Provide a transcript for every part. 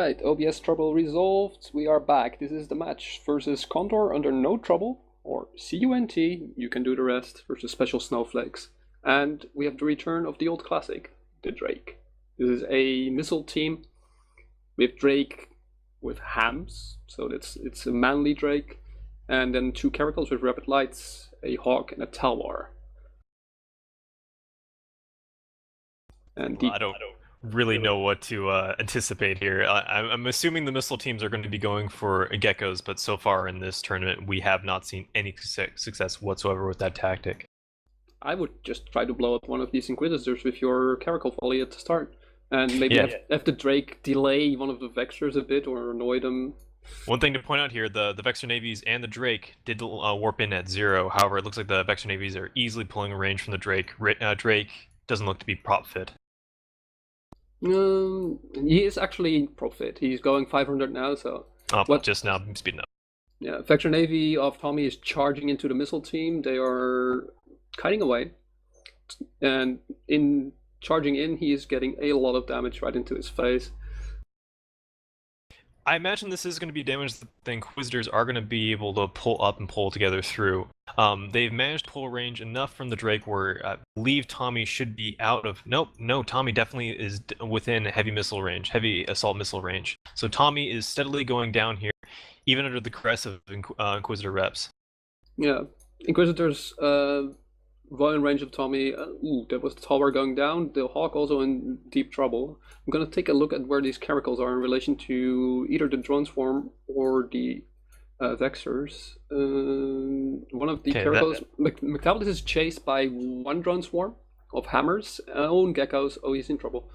Alright, OBS trouble resolved. We are back. This is the match versus Condor under no trouble, or CUNT, you can do the rest, versus Spezhul Snowflakes. And we have the return of the old classic, the Drake. This is a missile team with Drake with hams, so it's a manly Drake, and then two caracals with rapid lights, a hawk and a talwar. And I don't really know what to anticipate here. I'm assuming the missile teams are going to be going for geckos, but so far in this tournament, we have not seen any success whatsoever with that tactic. I would just try to blow up one of these Inquisitors with your caracal volley at the start. And maybe have the Drake delay one of the Vexors a bit or annoy them. One thing to point out here, the Vexor Navies and the Drake did warp in at 0. However, it looks like the Vexor Navies are easily pulling a range from the Drake. Drake doesn't look to be prop fit. He is actually prop fit. He's going 500 now, so... Just now, speeding up. Yeah, Vexor Navy of Tommy is charging into the missile team. They are kiting away. And in charging in, he is getting a lot of damage right into his face. I imagine this is going to be damage that the Inquisitors are going to be able to pull up and pull together through. They've managed to pull range enough from the Drake where I believe Tommy should be out of... No, Tommy definitely is within heavy missile range, heavy assault missile range. So Tommy is steadily going down here, even under the caress of Inquisitor reps. Yeah, Inquisitors well in range of Tommy. That was the Talwar going down. The Hawk also in deep trouble. I'm going to take a look at where these caracals are in relation to either the drone swarm or the Vexors. One of the caracals... McTavish is chased by one drone swarm of hammers. Own geckos. Oh, he's in trouble.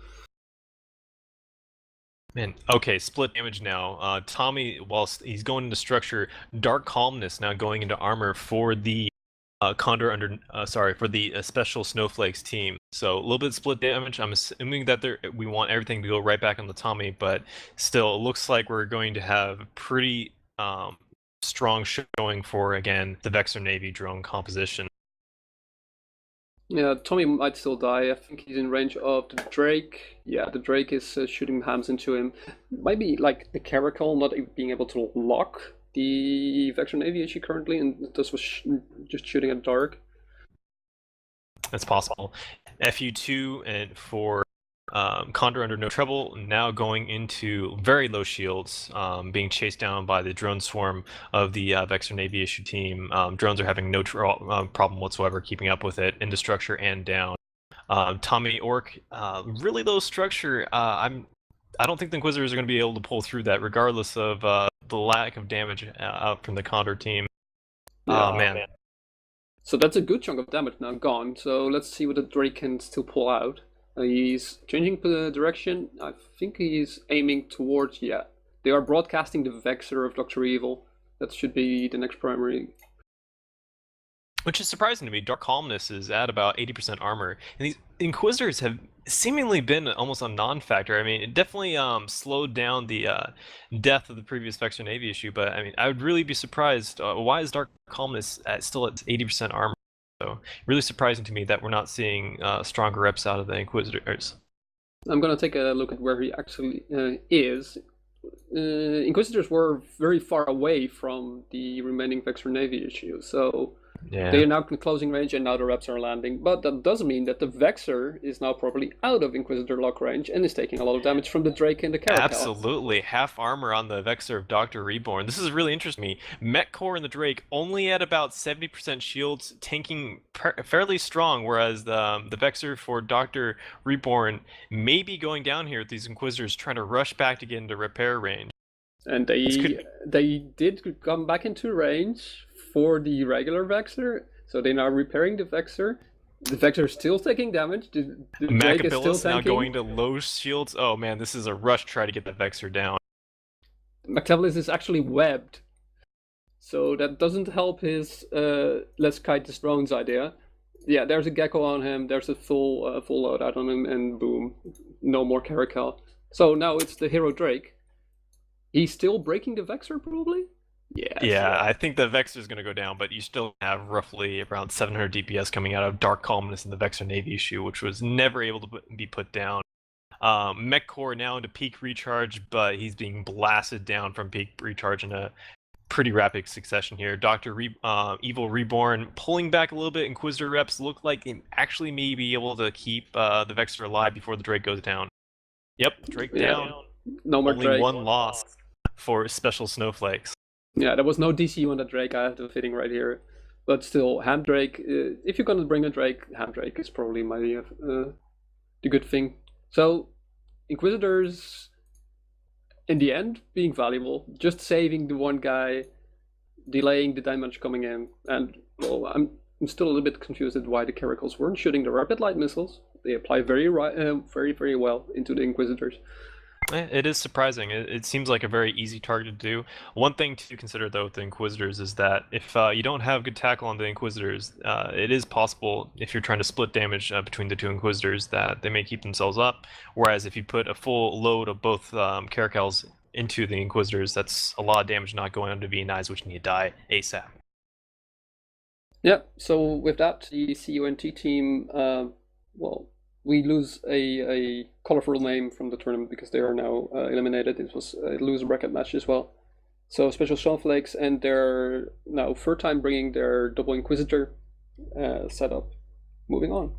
Man, okay, split damage now. Tommy, whilst he's going into structure, Dark Calmness now going into armor for the Condor for the Spezhul Snowflakes team. So a little bit split damage. I'm assuming that we want everything to go right back on the Tommy, but still, it looks like we're going to have pretty strong showing for, again, the Vexor Navy drone composition. Yeah, Tommy might still die. I think he's in range of the Drake. Yeah, the Drake is shooting hams into him. Might be like the caracal not being able to lock the Vexor Navy issue currently, and this was just shooting at dark. That's possible. FU2 and for Condor under no trouble, now going into very low shields, being chased down by the drone swarm of the Vexor Navy issue team. Drones are having no problem whatsoever keeping up with it into structure and down. Tommy Orc, really low structure. I don't think the Inquisitors are going to be able to pull through that, regardless of the lack of damage out from the Condor team. Yeah, man. So that's a good chunk of damage now gone. So let's see what the Drake can still pull out. He's changing the direction. I think he's aiming towards... Yeah, they are broadcasting the Vexor of Dr. Evil. That should be the next primary. Which is surprising to me. Dark Calmness is at about 80% armor, and these Inquisitors have seemingly been almost a non-factor. I mean, it definitely slowed down the death of the previous Vexor Navy issue, but I mean, I would really be surprised. Why is Dark Calmness still at 80% armor? So, really surprising to me that we're not seeing stronger reps out of the Inquisitors. I'm going to take a look at where he actually is. Inquisitors were very far away from the remaining Vexor Navy issue, so... Yeah. They are now in closing range and now the reps are landing, but that doesn't mean that the Vexor is now properly out of Inquisitor lock range and is taking a lot of damage from the Drake and the caracal. Absolutely, half armor on the Vexor of Dr. Reborn. This is really interesting to me. Mech Core and the Drake only at about 70% shields, tanking fairly strong, whereas the Vexor for Dr. Reborn may be going down here with these Inquisitors trying to rush back to get into repair range. And they did come back into range for the regular Vexor, so they're now repairing the Vexor. The Vexor is still taking damage. The Drake is still tanking. Now going to low shields. Oh man, this is a rush to try to get the Vexor down. McTavish is actually webbed, so that doesn't help his let's kite the drones idea. Yeah, there's a gecko on him, there's a full loadout on him, and boom, no more caracal. So now it's the hero Drake. He's still breaking the Vexor, probably? Yes, yeah, I think the Vexor is going to go down, but you still have roughly around 700 DPS coming out of Dark Calmness in the Vexor Navy issue, which was never able to be put down. Mech Core now into peak recharge, but he's being blasted down from peak recharge in a pretty rapid succession here. Evil Reborn pulling back a little bit. Inquisitor reps look like they actually may be able to keep the Vexor alive before the Drake goes down. Yep, Drake down. No more Only Drake. one loss for Special Snowflakes. Yeah, there was no DCU on the Drake. I have the fitting right here. But still, Hand Drake, if you're gonna bring a Drake, Hand Drake is probably the good thing. So, Inquisitors, in the end, being valuable. Just saving the one guy, delaying the damage coming in. And, well, I'm still a little bit confused at why the Caracals weren't shooting the Rapid Light Missiles. They apply very well into the Inquisitors. It is surprising. It seems like a very easy target to do. One thing to consider, though, with the Inquisitors is that if you don't have good tackle on the Inquisitors, it is possible, if you're trying to split damage between the two Inquisitors, that they may keep themselves up. Whereas if you put a full load of both Caracals into the Inquisitors, that's a lot of damage not going onto V9s, which need to die ASAP. Yeah, so with that, the CUNT team, well, we lose a colorful name from the tournament because they are now eliminated. It was a loser bracket match as well. So Special Snowflakes, and they're now third time bringing their double Inquisitor setup. Moving on.